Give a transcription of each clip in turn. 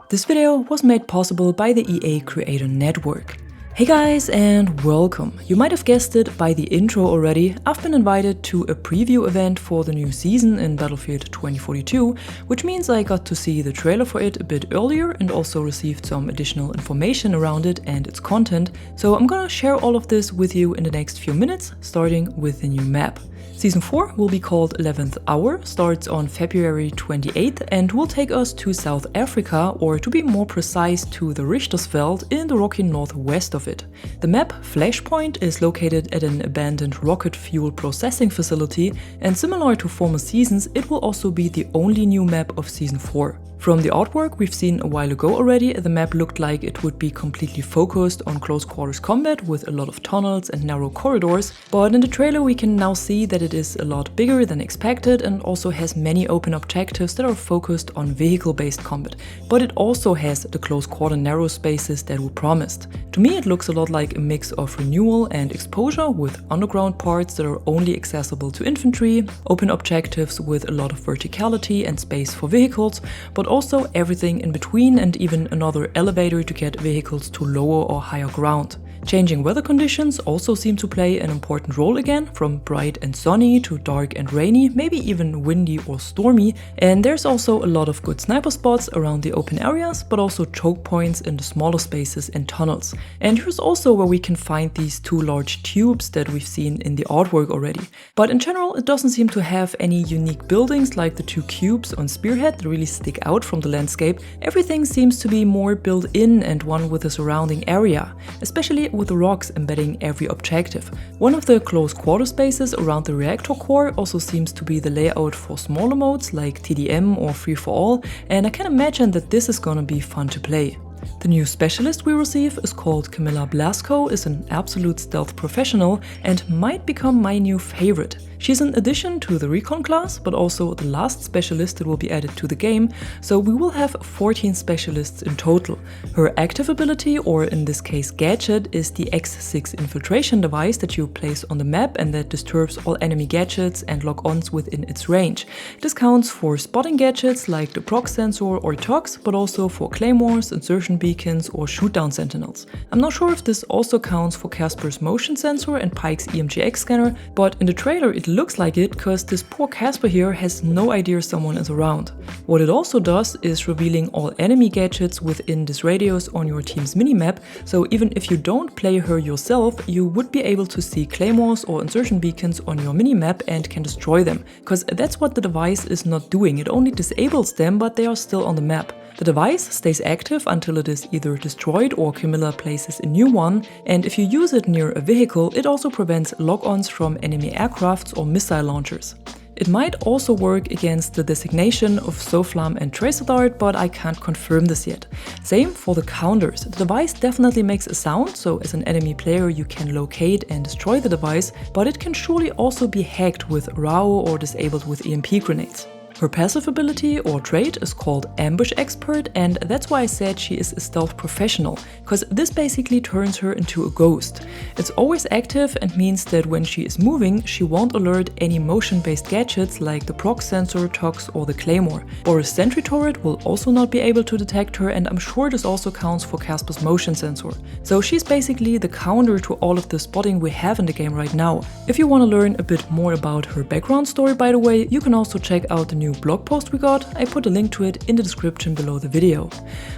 This video was made possible by the EA Creator Network. Hey guys, and welcome! You might have guessed it by the intro already, I've been invited to a preview event for the new season in Battlefield 2042, which means I got to see the trailer for it a bit earlier and also received some additional information around it and its content, so I'm gonna share all of this with you in the next few minutes, starting with the new map. Season 4 will be called 11th Hour, starts on February 28th and will take us to South Africa, or to be more precise to the Richtersveld in the rocky northwest of it. The map Flashpoint is located at an abandoned rocket fuel processing facility, and similar to former seasons, it will also be the only new map of Season 4. From the artwork we've seen a while ago already, the map looked like it would be completely focused on close quarters combat with a lot of tunnels and narrow corridors, but in the trailer we can now see that it is a lot bigger than expected and also has many open objectives that are focused on vehicle-based combat, but it also has the close quarter narrow spaces that were promised. To me it looks a lot like a mix of renewal and exposure, with underground parts that are only accessible to infantry, open objectives with a lot of verticality and space for vehicles, but also everything in between, and even another elevator to get vehicles to lower or higher ground. Changing weather conditions also seem to play an important role again, from bright and sunny to dark and rainy, maybe even windy or stormy, and there's also a lot of good sniper spots around the open areas, but also choke points in the smaller spaces and tunnels. And here's also where we can find these two large tubes that we've seen in the artwork already. But in general it doesn't seem to have any unique buildings like the two cubes on Spearhead that really stick out from the landscape. Everything seems to be more built in and one with the surrounding area, especially with the rocks embedding every objective. One of the close quarter spaces around the reactor core also seems to be the layout for smaller modes like TDM or Free for All, and I can imagine that this is gonna be fun to play. The new specialist we receive is called Camilla. Blasco, is an absolute stealth professional and might become my new favorite. She's an addition to the recon class, but also the last specialist that will be added to the game, so we will have 14 specialists in total. Her active ability, or in this case Gadget, is the X6 infiltration device that you place on the map and that disturbs all enemy gadgets and lock-ons within its range. This counts for spotting gadgets like the proc sensor or tox, but also for claymores, insertion beacons or shoot-down sentinels. I'm not sure if this also counts for Casper's motion sensor and Pike's EMGX scanner, but in the trailer it looks like it, cause this poor Casper here has no idea someone is around. What it also does is revealing all enemy gadgets within this radius on your team's minimap, so even if you don't play her yourself, you would be able to see claymores or insertion beacons on your minimap and can destroy them, cause that's what the device is not doing. It only disables them, but they are still on the map. The device stays active until it is either destroyed or Camilla places a new one, and if you use it near a vehicle, it also prevents lock-ons from enemy aircrafts or missile launchers. It might also work against the designation of Soflam and Tracer Dart, but I can't confirm this yet. Same for the counters. The device definitely makes a sound, so as an enemy player you can locate and destroy the device, but it can surely also be hacked with RAW or disabled with EMP grenades. Her passive ability or trait is called Ambush Expert, and that's why I said she is a stealth professional, cause this basically turns her into a ghost. It's always active and means that when she is moving, she won't alert any motion-based gadgets like the proc sensor, tox or the claymore. Boris' sentry turret will also not be able to detect her, and I'm sure this also counts for Casper's motion sensor. So she's basically the counter to all of the spotting we have in the game right now. If you want to learn a bit more about her background story, by the way, you can also check out the new blog post we got. I put a link to it in the description below the video.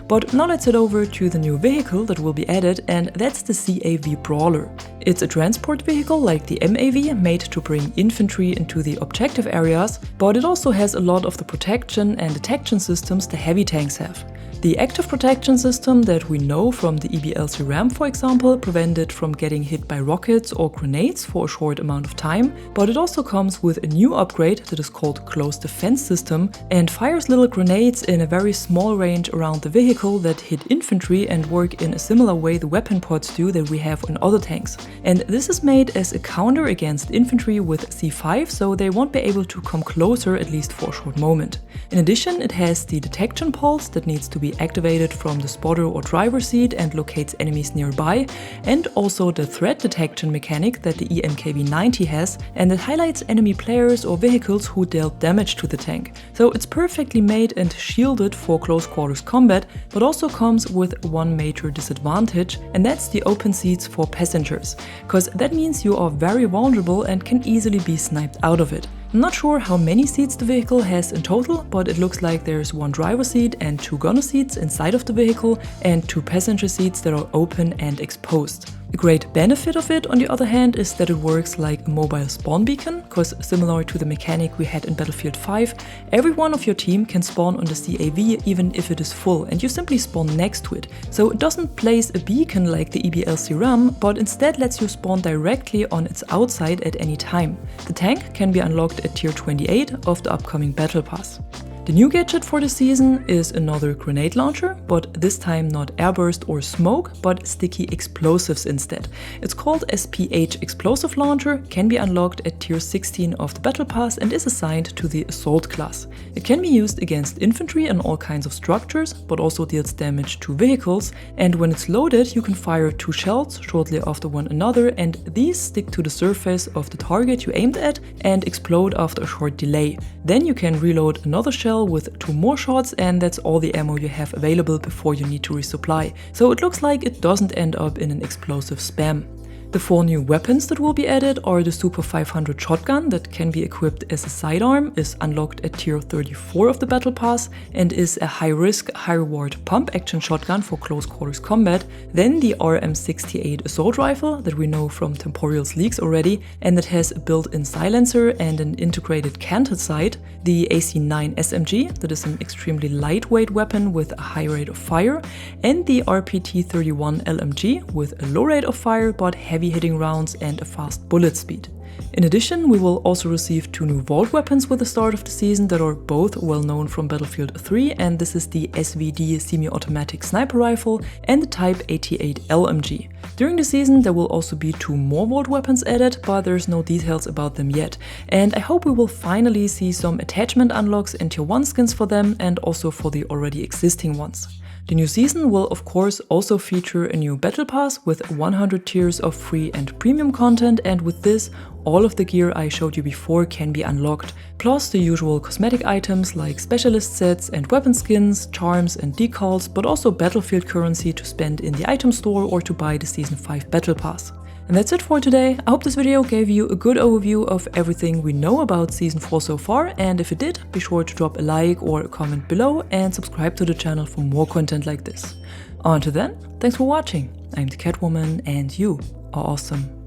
But now let's head over to the new vehicle that will be added, and that's the CAV Brawler. It's a transport vehicle like the MAV, made to bring infantry into the objective areas, but it also has a lot of the protection and detection systems the heavy tanks have. The active protection system that we know from the EBLC RAM, for example, prevent it from getting hit by rockets or grenades for a short amount of time, but it also comes with a new upgrade that is called Close Defense System and fires little grenades in a very small range around the vehicle that hit infantry and work in a similar way the weapon pods do that we have on other tanks. And this is made as a counter against infantry with C5, so they won't be able to come closer, at least for a short moment. In addition, it has the detection pulse that needs to be be activated from the spotter or driver seat and locates enemies nearby, and also the threat detection mechanic that the EMKB90 has, and it highlights enemy players or vehicles who dealt damage to the tank. So it's perfectly made and shielded for close quarters combat, but also comes with one major disadvantage, and that's the open seats for passengers, because that means you are very vulnerable and can easily be sniped out of it. I'm not sure how many seats the vehicle has in total, but it looks like there's one driver seat and two gunner seats inside of the vehicle and two passenger seats that are open and exposed. The great benefit of it, on the other hand, is that it works like a mobile spawn beacon, because similar to the mechanic we had in Battlefield 5, every one of your team can spawn on the CAV even if it is full, and you simply spawn next to it. So it doesn't place a beacon like the EBLC RAM, but instead lets you spawn directly on its outside at any time. The tank can be unlocked at tier 28 of the upcoming Battle Pass. The new gadget for the season is another grenade launcher, but this time not airburst or smoke, but sticky explosives instead. It's called SPH Explosive Launcher, can be unlocked at tier 16 of the Battle Pass and is assigned to the Assault class. It can be used against infantry and all kinds of structures, but also deals damage to vehicles, and when it's loaded you can fire 2 shells shortly after one another, and these stick to the surface of the target you aimed at and explode after a short delay. Then you can reload another shell with 2 more shots, and that's all the ammo you have available before you need to resupply. So it looks like it doesn't end up in an explosive spam. The 4 new weapons that will be added are the Super 500 shotgun that can be equipped as a sidearm, is unlocked at tier 34 of the Battle Pass, and is a high-risk, high-reward pump-action shotgun for close quarters combat. Then the RM68 assault rifle that we know from Temporil's leaks already, and that has a built-in silencer and an integrated canted sight. The AC9 SMG that is an extremely lightweight weapon with a high rate of fire, and the RPT-31 LMG with a low rate of fire but heavy hitting rounds and a fast bullet speed. In addition, we will also receive 2 new vault weapons with the start of the season that are both well known from Battlefield 3, and this is the SVD semi-automatic sniper rifle and the Type 88 LMG. During the season there will also be 2 more vault weapons added, but there's no details about them yet, and I hope we will finally see some attachment unlocks and tier 1 skins for them, and also for the already existing ones. The new season will of course also feature a new Battle Pass with 100 tiers of free and premium content, and with this all of the gear I showed you before can be unlocked, plus the usual cosmetic items like specialist sets and weapon skins, charms and decals, but also Battlefield currency to spend in the item store or to buy the Season 5 Battle Pass. And that's it for today. I hope this video gave you a good overview of everything we know about Season 4 so far, and if it did, be sure to drop a like or a comment below and subscribe to the channel for more content like this. Until then, thanks for watching. I'm the Catwoman and you are awesome.